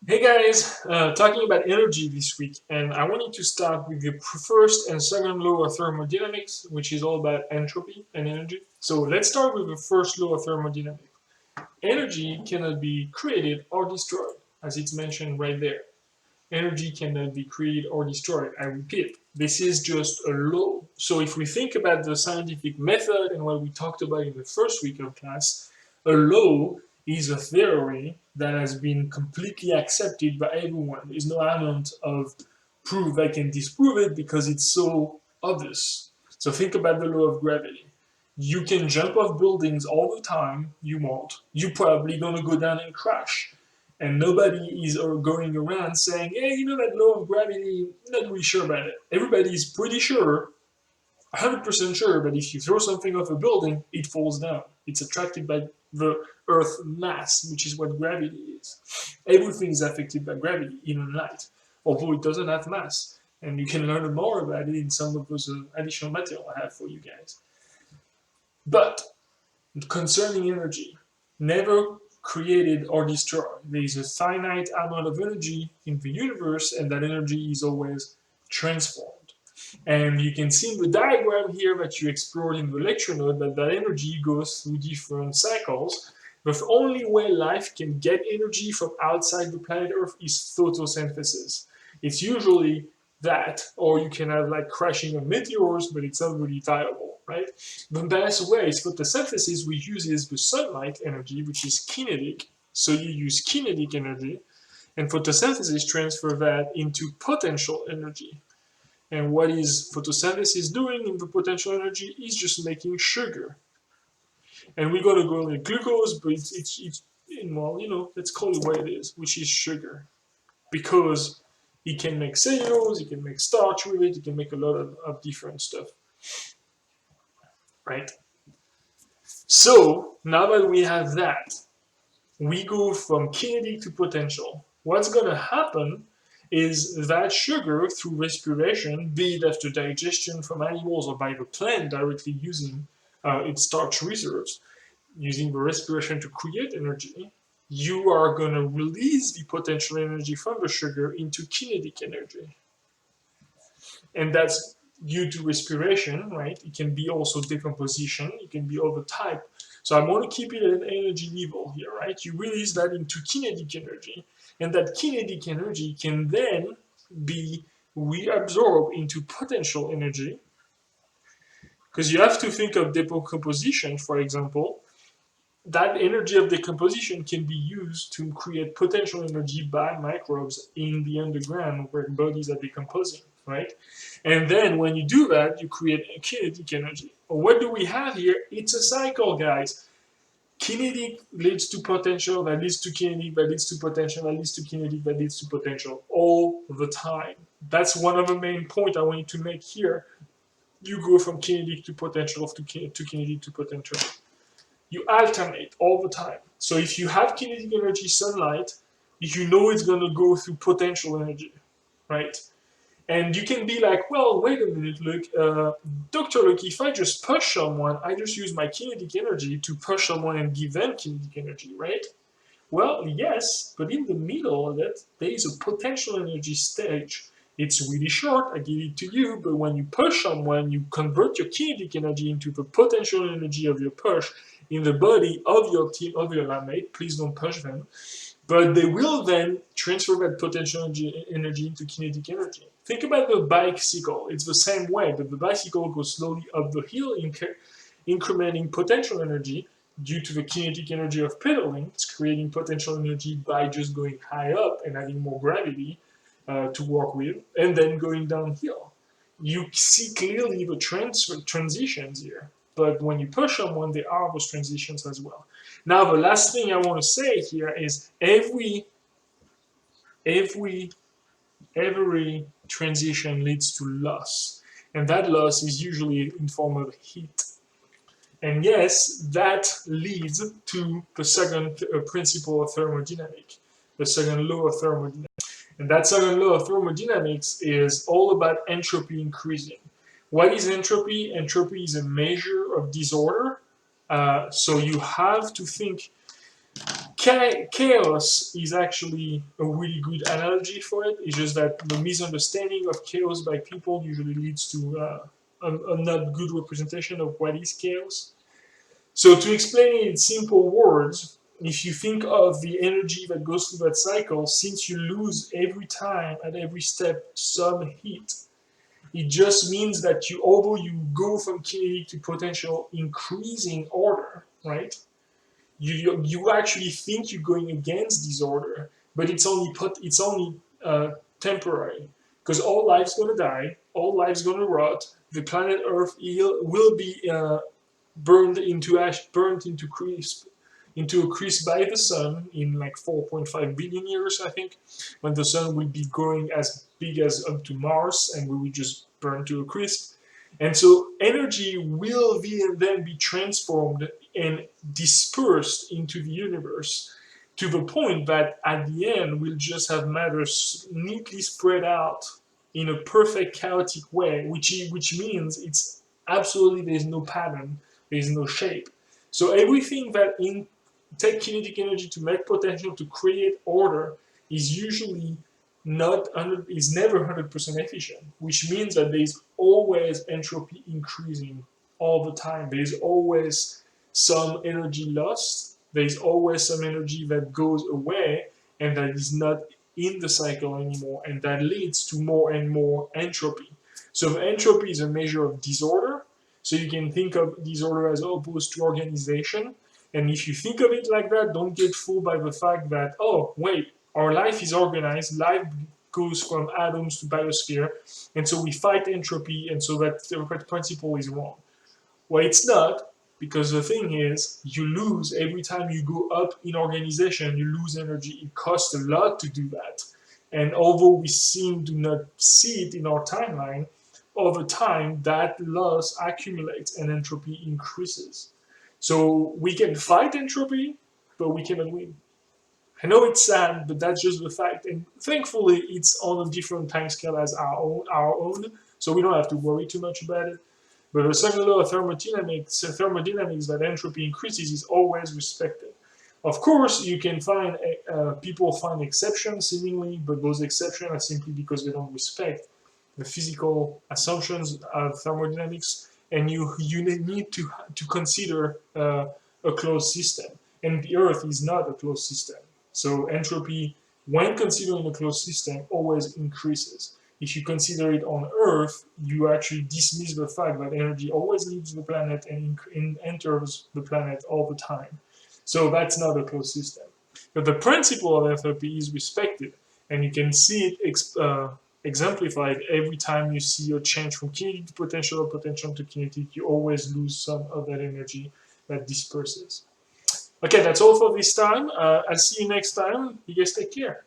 Hey guys, talking about energy this week, and I wanted to start with the first and second law of thermodynamics, which is all about entropy and energy. So let's start with the first law of thermodynamics. Energy cannot be created or destroyed, as it's mentioned right there. Energy cannot be created or destroyed. I repeat, this is just a law. So if we think about the scientific method and what we talked about in the first week of class, a law is a theory that has been completely accepted by everyone. There's no amount of proof that can disprove it because it's so obvious. So think about the law of gravity. You can jump off buildings all the time you want. You're probably gonna go down and crash. And nobody is going around saying, hey, you know that law of gravity, not really sure about it. Everybody is pretty sure, 100% sure, that if you throw something off a building, it falls down. It's attracted by the Earth mass, which is what gravity is. Everything is affected by gravity, even light, although it doesn't have mass. And you can learn more about it in some of those additional material I have for you guys. But concerning energy, never created or destroyed. There is a finite amount of energy in the universe, and that energy is always transformed. And you can see in the diagram here that you explored in the lecture note that that energy goes through different cycles. The only way life can get energy from outside the planet Earth is photosynthesis. It's usually that, or you can have like crashing of meteors, but it's not really viable, right? The best way is photosynthesis, which uses the sunlight energy, which is kinetic. So you use kinetic energy, and photosynthesis transfer that into potential energy. And what is photosynthesis doing in the potential energy is just making sugar. And we're going to go into glucose, but it's well, let's call it what it is, which is sugar. Because it can make cellulose, it can make starch with it, it can make a lot of different stuff, right? So now that we have that, we go from kinetic to potential. What's going to happen is that sugar through respiration, be it after digestion from animals or by the plant directly using its starch reserves, using the respiration to create energy, you are going to release the potential energy from the sugar into kinetic energy. And that's due to respiration, right? It can be also decomposition, it can be other type. So I want to keep it at an energy level here, right? You release that into kinetic energy, and that kinetic energy can then be reabsorbed into potential energy. Because you have to think of decomposition, for example. That energy of decomposition can be used to create potential energy by microbes in the underground where bodies are decomposing, right? And then when you do that, you create kinetic energy. What do we have here? It's a cycle, guys. Kinetic leads to potential, that leads to kinetic, that leads to potential, that leads to kinetic, that leads to potential all the time. That's one of the main points I wanted to make here. You go from kinetic to potential to kinetic to potential. You alternate all the time. So if you have kinetic energy, sunlight, you know it's going to go through potential energy, right? And you can be like, well, wait a minute, look, Dr. Look, if I just push someone, I just use my kinetic energy to push someone and give them kinetic energy, right? Well, yes, but in the middle of it, there is a potential energy stage. It's really short, I give it to you, but when you push someone, you convert your kinetic energy into the potential energy of your push in the body of your team, of your lab mate. Please don't push them. But they will then transfer that potential energy into kinetic energy. Think about the bicycle. It's the same way, but the bicycle goes slowly up the hill, incrementing potential energy due to the kinetic energy of pedaling. It's creating potential energy by just going high up and having more gravity to work with, and then going downhill. You see clearly the transitions here. But when you push someone, there are those transitions as well. Now, the last thing I want to say here is every every transition leads to loss, and that loss is usually in form of heat. And yes, that leads to the second principle of thermodynamics, the second law of thermodynamics. And that second law of thermodynamics is all about entropy increasing. What is entropy? Entropy is a measure of disorder. So you have to think Chaos is actually a really good analogy for it. It's just that the misunderstanding of chaos by people usually leads to a not good representation of what is chaos. So to explain it in simple words, if you think of the energy that goes through that cycle, since you lose every time at every step some heat, it just means that although you go from kinetic to potential increasing order, right? You actually think you're going against this order, but it's only temporary, because all life's gonna die, all life's gonna rot. The planet Earth will be burned into ash, burnt into a crisp by the sun in like 4.5 billion years, I think, when the sun will be growing as big as up to Mars, and we will just burn to a crisp. And so energy will then be transformed and dispersed into the universe to the point that at the end we'll just have matter neatly spread out in a perfect chaotic way, which means it's absolutely there's no pattern, there's no shape. So everything that take kinetic energy to make potential to create order is usually not is never 100% efficient, which means that there's always entropy increasing all the time. There's always some energy lost. There's always some energy that goes away and that is not in the cycle anymore, and that leads to more and more entropy. So entropy is a measure of disorder. So you can think of disorder as opposed to organization. And if you think of it like that, don't get fooled by the fact that, oh, wait, our life is organized, life goes from atoms to biosphere, and so we fight entropy, and so that principle is wrong. Well, it's not, because the thing is, you lose every time you go up in organization, you lose energy. It costs a lot to do that. And although we seem to not see it in our timeline, over time that loss accumulates and entropy increases. So we can fight entropy, but we cannot win. I know it's sad, but that's just the fact. And thankfully, it's on a different time scale as our own, so we don't have to worry too much about it. But the second law of thermodynamics that entropy increases is always respected. Of course, you can find people find exceptions seemingly, but those exceptions are simply because they don't respect the physical assumptions of thermodynamics, and you need to consider a closed system. And the Earth is not a closed system. So entropy, when considering a closed system, always increases. If you consider it on Earth, you actually dismiss the fact that energy always leaves the planet and enters the planet all the time. So that's not a closed system. But the principle of entropy is respected, and you can see it exemplified every time you see a change from kinetic to potential or potential to kinetic. You always lose some of that energy that disperses. Okay, that's all for this time. I'll see you next time. You guys take care.